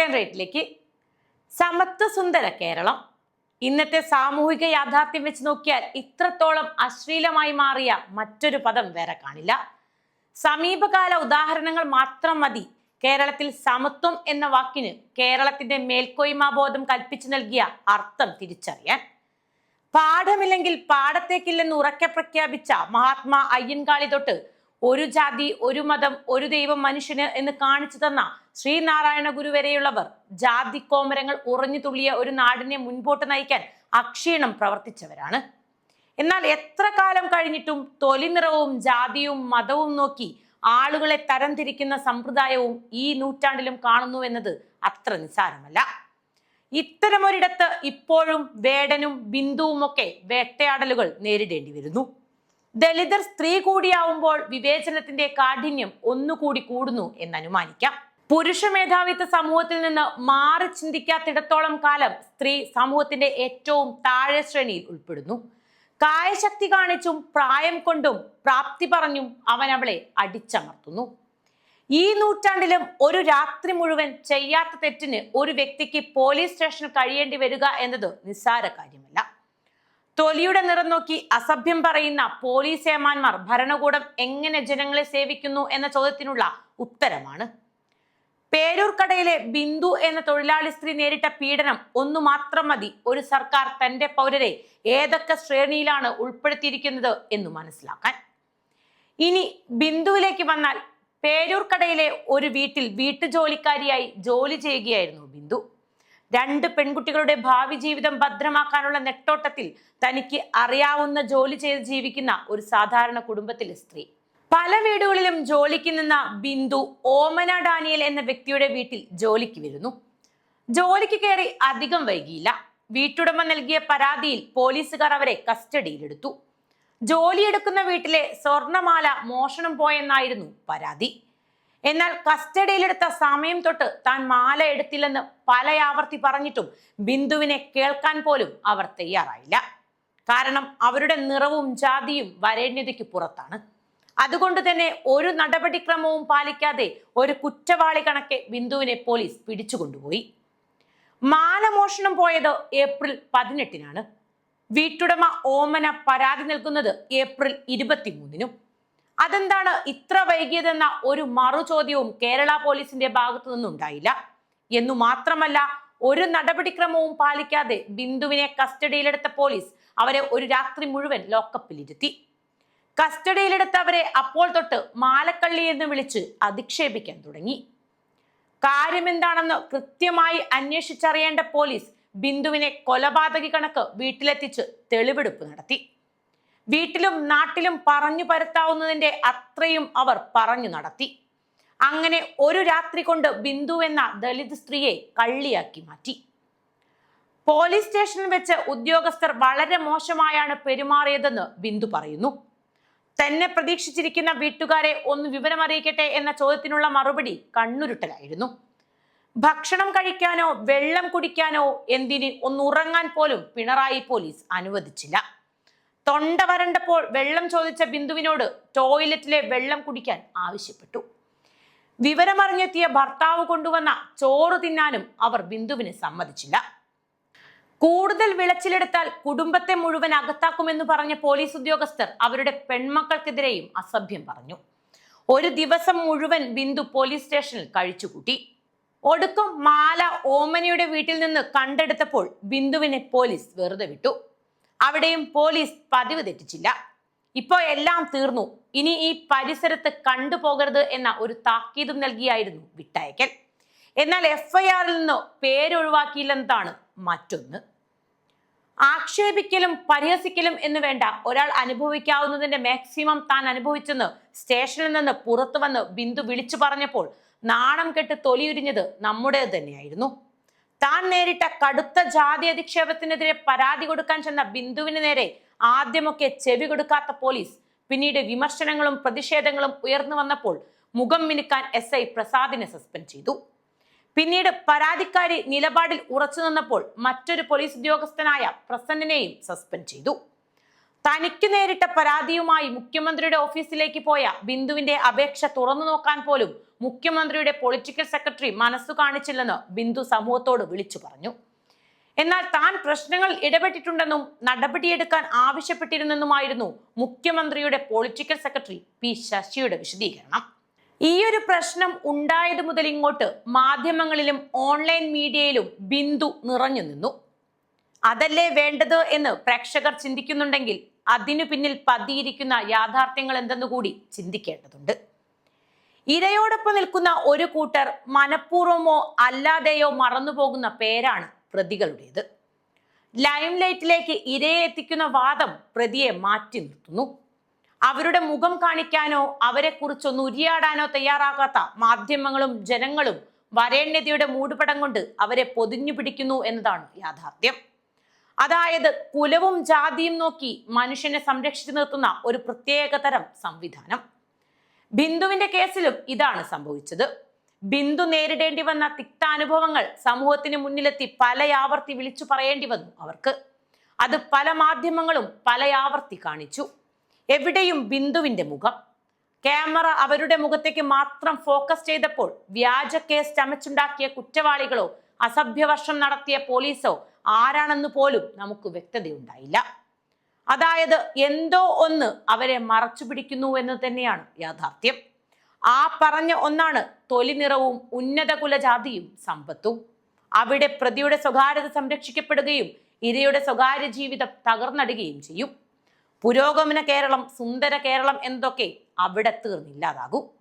Headline റേറ്റിലേക്ക്. സമത്വ സുന്ദര കേരളം. ഇന്നത്തെ സാമൂഹിക യാഥാർത്ഥ്യം വെച്ച് നോക്കിയാൽ ഇത്രത്തോളം അശ്ലീലമായി മാറിയ മറ്റൊരു പദം വേറെ കാണില്ല. സമീപകാല ഉദാഹരണങ്ങൾ മാത്രം മതി കേരളത്തിൽ സമത്വം എന്ന വാക്കിന് കേരളത്തിന്റെ മേൽക്കോയ്മാബോധം കൽപ്പിച്ചു നൽകിയ അർത്ഥം തിരിച്ചറിയാൻ. പാഠമില്ലെങ്കിൽ പാടത്തേക്കില്ലെന്ന് ഉറക്കെ പ്രഖ്യാപിച്ച മഹാത്മാ അയ്യൻകാളി തൊട്ട് ഒരു ജാതി, ഒരു മതം, ഒരു ദൈവം മനുഷ്യന് എന്ന് കാണിച്ചു തന്ന ശ്രീനാരായണ ഗുരു വരെയുള്ളവർ ജാതി കോമരങ്ങൾ ഉറഞ്ഞു തുള്ളിയ ഒരു നാടിനെ മുൻപോട്ട് നയിക്കാൻ അക്ഷീണം പ്രവർത്തിച്ചവരാണ്. എന്നാൽ എത്ര കാലം കഴിഞ്ഞിട്ടും തൊലി നിറവും ജാതിയും മതവും നോക്കി ആളുകളെ തരംതിരിക്കുന്ന സമ്പ്രദായവും ഈ നൂറ്റാണ്ടിലും കാണുന്നു എന്നത് അത്ര നിസ്സാരമല്ല. ഇത്തരമൊരിടത്ത് ഇപ്പോഴും വേടനും ബിന്ദുവും ഒക്കെ വേട്ടയാടലുകൾ നേരിടേണ്ടി വരുന്നു. ദലിതർ സ്ത്രീ കൂടിയാവുമ്പോൾ വിവേചനത്തിന്റെ കാഠിന്യം ഒന്നുകൂടി കൂടുന്നു എന്നനുമാനിക്കാം. പുരുഷ മേധാവിത്വ സമൂഹത്തിൽ നിന്ന് മാറി ചിന്തിക്കാത്തിടത്തോളം കാലം സ്ത്രീ സമൂഹത്തിന്റെ ഏറ്റവും താഴെ ശ്രേണിയിൽ ഉൾപ്പെടുന്നു. കായശക്തി കാണിച്ചും പ്രായം കൊണ്ടും പ്രാപ്തി പറഞ്ഞും അവൻ അവളെ അടിച്ചമർത്തുന്നു. ഈ നൂറ്റാണ്ടിലും ഒരു രാത്രി മുഴുവൻ ചെയ്യാത്ത തെറ്റിന് ഒരു വ്യക്തിക്ക് പോലീസ് സ്റ്റേഷനിൽ കഴിയേണ്ടി വരിക എന്നത് നിസ്സാര കാര്യമല്ല. തൊലിയുടെ നിറം നോക്കി അസഭ്യം പറയുന്ന പോലീസ് ഏമാന്മാർ ഭരണകൂടം എങ്ങനെ ജനങ്ങളെ സേവിക്കുന്നു എന്ന ചോദ്യത്തിനുള്ള ഉത്തരമാണ്. പേരൂർക്കടയിലെ ബിന്ദു എന്ന തൊഴിലാളി സ്ത്രീ നേരിട്ട പീഡനം ഒന്നു മാത്രം മതി ഒരു സർക്കാർ തന്റെ പൗരരെ ഏതൊക്കെ ശ്രേണിയിലാണ് ഉൾപ്പെടുത്തിയിരിക്കുന്നത് എന്ന് മനസ്സിലാക്കാൻ. ഇനി ബിന്ദുവിലേക്ക് വന്നാൽ, പേരൂർക്കടയിലെ ഒരു വീട്ടിൽ വീട്ടുജോലിക്കാരിയായി ജോലി ചെയ്യുകയായിരുന്നു ബിന്ദു. 2 പെൺകുട്ടികളുടെ ഭാവി ജീവിതം ഭദ്രമാക്കാനുള്ള നെട്ടോട്ടത്തിൽ തനിക്ക് അറിയാവുന്ന ജോലി ചെയ്ത് ജീവിക്കുന്ന ഒരു സാധാരണ കുടുംബത്തിലെ സ്ത്രീ. പല വീടുകളിലും ജോലിക്ക് നിന്ന ബിന്ദു ഓമന ഡാനിയൽ എന്ന വ്യക്തിയുടെ വീട്ടിൽ ജോലിക്ക് വരുന്നു. ജോലിക്ക് കയറി അധികം വൈകിയില്ല. വീട്ടുടമ നൽകിയ പരാതിയിൽ പോലീസുകാർ അവരെ കസ്റ്റഡിയിലെടുത്തു. ജോലിയെടുക്കുന്ന വീട്ടിലെ സ്വർണമാല മോഷണം പോയെന്നായിരുന്നു പരാതി. എന്നാൽ കസ്റ്റഡിയിലെടുത്ത സമയം തൊട്ട് താൻ മാല എടുത്തില്ലെന്ന് പല ആവർത്തി പറഞ്ഞിട്ടും ബിന്ദുവിനെ കേൾക്കാൻ പോലും അവർ തയ്യാറായില്ല. കാരണം അവരുടെ നിറവും ജാതിയും വരേണ്യതയ്ക്ക് പുറത്താണ്. അതുകൊണ്ട് തന്നെ ഒരു നടപടിക്രമവും പാലിക്കാതെ ഒരു കുറ്റവാളി കണക്കെ ബിന്ദുവിനെ പോലീസ് പിടിച്ചുകൊണ്ടുപോയി. മാല മോഷണം പോയത് ഏപ്രിൽ 18-നാണ്. വീട്ടുടമ ഓമന പരാതി നൽകുന്നത് ഏപ്രിൽ 23-നും. അതെന്താണ് ഇത്ര വൈകിയതെന്ന ഒരു മറു ചോദ്യവും കേരള പോലീസിന്റെ ഭാഗത്തു നിന്നുണ്ടായില്ല. എന്നു മാത്രമല്ല, ഒരു നടപടിക്രമവും പാലിക്കാതെ ബിന്ദുവിനെ കസ്റ്റഡിയിലെടുത്ത പോലീസ് അവരെ ഒരു രാത്രി മുഴുവൻ ലോക്കപ്പിലിരുത്തി. കസ്റ്റഡിയിലെടുത്തവരെ അപ്പോൾ തൊട്ട് മാലക്കള്ളി എന്ന് വിളിച്ച് അധിക്ഷേപിക്കാൻ തുടങ്ങി. കാര്യമെന്താണെന്ന് കൃത്യമായി അന്വേഷിച്ചറിയേണ്ട പോലീസ് ബിന്ദുവിനെ കൊലപാതകി കണക്ക് വീട്ടിലെത്തിച്ച് തെളിവെടുപ്പ് നടത്തി. വീട്ടിലും നാട്ടിലും പറഞ്ഞു പരത്താവുന്നതിന്റെ അത്രയും അവർ പറഞ്ഞു നടത്തി. അങ്ങനെ ഒരു രാത്രി കൊണ്ട് ബിന്ദു എന്ന ദളിത് സ്ത്രീയെ കള്ളിയാക്കി മാറ്റി. പോലീസ് സ്റ്റേഷനിൽ വെച്ച് ഉദ്യോഗസ്ഥർ വളരെ മോശമായാണ് പെരുമാറിയതെന്ന് ബിന്ദു പറയുന്നു. തന്നെ പ്രതീക്ഷിച്ചിരിക്കുന്ന വീട്ടുകാരെ ഒന്ന് വിവരമറിയിക്കട്ടെ എന്ന ചോദ്യത്തിനുള്ള മറുപടി കണ്ണുരുട്ടലായിരുന്നു. ഭക്ഷണം കഴിക്കാനോ വെള്ളം കുടിക്കാനോ എന്തിന് ഒന്നുറങ്ങാൻ പോലും പിണറായി പോലീസ് അനുവദിച്ചില്ല. തൊണ്ട വരണ്ടപ്പോൾ വെള്ളം ചോദിച്ച ബിന്ദുവിനോട് ടോയ്ലറ്റിലെ വെള്ളം കുടിക്കാൻ ആവശ്യപ്പെട്ടു. വിവരമറിഞ്ഞെത്തിയ ഭർത്താവ് കൊണ്ടുവന്ന ചോറ് തിന്നാനും അവർ ബിന്ദുവിന് സമ്മതിച്ചില്ല. കൂടുതൽ വിളച്ചിലെടുത്താൽ കുടുംബത്തെ മുഴുവൻ അകത്താക്കുമെന്ന് പറഞ്ഞ പോലീസ് ഉദ്യോഗസ്ഥർ അവരുടെ പെൺമക്കൾക്കെതിരെയും അസഭ്യം പറഞ്ഞു. ഒരു ദിവസം മുഴുവൻ ബിന്ദു പോലീസ് സ്റ്റേഷനിൽ കഴിച്ചുകൂട്ടി. ഒടുക്കം മാല ഓമനയുടെ വീട്ടിൽ നിന്ന് കണ്ടെടുത്തപ്പോൾ ബിന്ദുവിനെ പോലീസ് വെറുതെ വിട്ടു. അവിടെയും പോലീസ് പതിവ് തെറ്റിച്ചില്ല. ഇപ്പോ എല്ലാം തീർന്നു, ഇനി ഈ പരിസരത്ത് കണ്ടുപോകരുത് എന്ന ഒരു താക്കീതും നൽകിയായിരുന്നു വിട്ടയക്കൽ. എന്നാൽ FIR-ൽ നിന്ന് പേരൊഴിവാക്കിയില്ലെന്നതാണ് മറ്റൊന്ന്. ആക്ഷേപിക്കലും പരിഹസിക്കലും എന്ന് വേണ്ട, ഒരാൾ അനുഭവിക്കാവുന്നതിന്റെ മാക്സിമം താൻ അനുഭവിച്ചെന്ന് സ്റ്റേഷനിൽ നിന്ന് പുറത്തു വന്ന് ബിന്ദു വിളിച്ചു പറഞ്ഞപ്പോൾ നാണം കെട്ട് തൊലിയുരിഞ്ഞത് നമ്മുടേത് തന്നെയായിരുന്നു. താൻ നേരിട്ട കടുത്ത ജാതി അധിക്ഷേപത്തിനെതിരെ പരാതി കൊടുക്കാൻ ചെന്ന ബിന്ദുവിന് നേരെ ആദ്യമൊക്കെ ചെവി കൊടുക്കാത്ത പോലീസ് പിന്നീട് വിമർശനങ്ങളും പ്രതിഷേധങ്ങളും ഉയർന്നു വന്നപ്പോൾ മുഖം മിനുക്കാൻ SI പ്രസാദിനെ സസ്പെൻഡ് ചെയ്തു. പിന്നീട് പരാതിക്കാരി നിലപാടിൽ ഉറച്ചു നിന്നപ്പോൾ മറ്റൊരു പോലീസ് ഉദ്യോഗസ്ഥനായ പ്രസന്നനെയും സസ്പെൻഡ് ചെയ്തു. തനിക്ക് നേരിട്ട പരാതിയുമായി മുഖ്യമന്ത്രിയുടെ ഓഫീസിലേക്ക് പോയ ബിന്ദുവിന്റെ അപേക്ഷ തുറന്നു നോക്കാൻ പോലും മുഖ്യമന്ത്രിയുടെ പൊളിറ്റിക്കൽ സെക്രട്ടറി മനസ്സു കാണിച്ചില്ലെന്ന് ബിന്ദു സമൂഹത്തോട് വിളിച്ചു പറഞ്ഞു. എന്നാൽ താൻ പ്രശ്നങ്ങൾ ഇടപെട്ടിട്ടുണ്ടെന്നും നടപടിയെടുക്കാൻ ആവശ്യപ്പെട്ടിരുന്നെന്നുമായിരുന്നു മുഖ്യമന്ത്രിയുടെ പൊളിറ്റിക്കൽ സെക്രട്ടറി പി ശശിയുടെ വിശദീകരണം. ഈയൊരു പ്രശ്നം ഉണ്ടായത് മുതൽ ഇങ്ങോട്ട് മാധ്യമങ്ങളിലും ഓൺലൈൻ മീഡിയയിലും ബിന്ദു നിറഞ്ഞു നിന്നു. അതല്ലേ വേണ്ടത് എന്ന് പ്രേക്ഷകർ ചിന്തിക്കുന്നുണ്ടെങ്കിൽ അതിനു പിന്നിൽ പതിയിരിക്കുന്ന യാഥാർത്ഥ്യങ്ങൾ എന്തെന്നുകൂടി ചിന്തിക്കേണ്ടതുണ്ട്. ഇരയോടൊപ്പം നിൽക്കുന്ന ഒരു കൂട്ടർ മനഃപൂർവമോ അല്ലാതെയോ മറന്നുപോകുന്ന പേരാണ് പ്രതികളുടേത്. ലൈം ലൈറ്റിലേക്ക് ഇരയെ എത്തിക്കുന്ന വാദം പ്രതിയെ മാറ്റി നിർത്തുന്നു. അവരുടെ മുഖം കാണിക്കാനോ അവരെ കുറിച്ചൊന്ന് ഉരിയാടാനോ തയ്യാറാകാത്ത മാധ്യമങ്ങളും ജനങ്ങളും വരേണ്യതയുടെ മൂടുപടം കൊണ്ട് അവരെ പൊതിഞ്ഞു പിടിക്കുന്നു എന്നതാണ് യാഥാർത്ഥ്യം. അതായത് കുലവും ജാതിയും നോക്കി മനുഷ്യനെ സംരക്ഷിച്ചു നിർത്തുന്ന ഒരു പ്രത്യേകതരം സംവിധാനം. ബിന്ദുവിന്റെ കേസിലും ഇതാണ് സംഭവിച്ചത്. ബിന്ദു നേരിടേണ്ടി വന്ന തിക്താനുഭവങ്ങൾ സമൂഹത്തിന് മുന്നിലെത്തി പലയാവർത്തി വിളിച്ചു പറയേണ്ടി വന്നു അവർക്ക്. അത് പല മാധ്യമങ്ങളും പലയാവർത്തി കാണിച്ചു. എവിടെയും ബിന്ദുവിന്റെ മുഖം. ക്യാമറ അവരുടെ മുഖത്തേക്ക് മാത്രം ഫോക്കസ് ചെയ്തപ്പോൾ വ്യാജ കേസ് ചമച്ചുണ്ടാക്കിയ കുറ്റവാളികളോ അസഭ്യവർഷം നടത്തിയ പോലീസോ ആരാണെന്ന് പോലും നമുക്ക് വ്യക്തതയുണ്ടായില്ല. അതായത് എന്തോ ഒന്ന് അവരെ മറച്ചു പിടിക്കുന്നു എന്ന് തന്നെയാണ് യാഥാർത്ഥ്യം. ആ പറഞ്ഞ ഒന്നാണ് തൊലി നിറവും ഉന്നത കുലജാതിയും സമ്പത്തും. അവിടെ പ്രതിയുടെ സ്വകാര്യത സംരക്ഷിക്കപ്പെടുകയും ഇരയുടെ സ്വകാര്യ ജീവിതം തകർന്നടുകയും ചെയ്യും. പുരോഗമന കേരളം, സുന്ദര കേരളം എന്നതൊക്കെ അവിടെ തീർന്നില്ലാതാകും.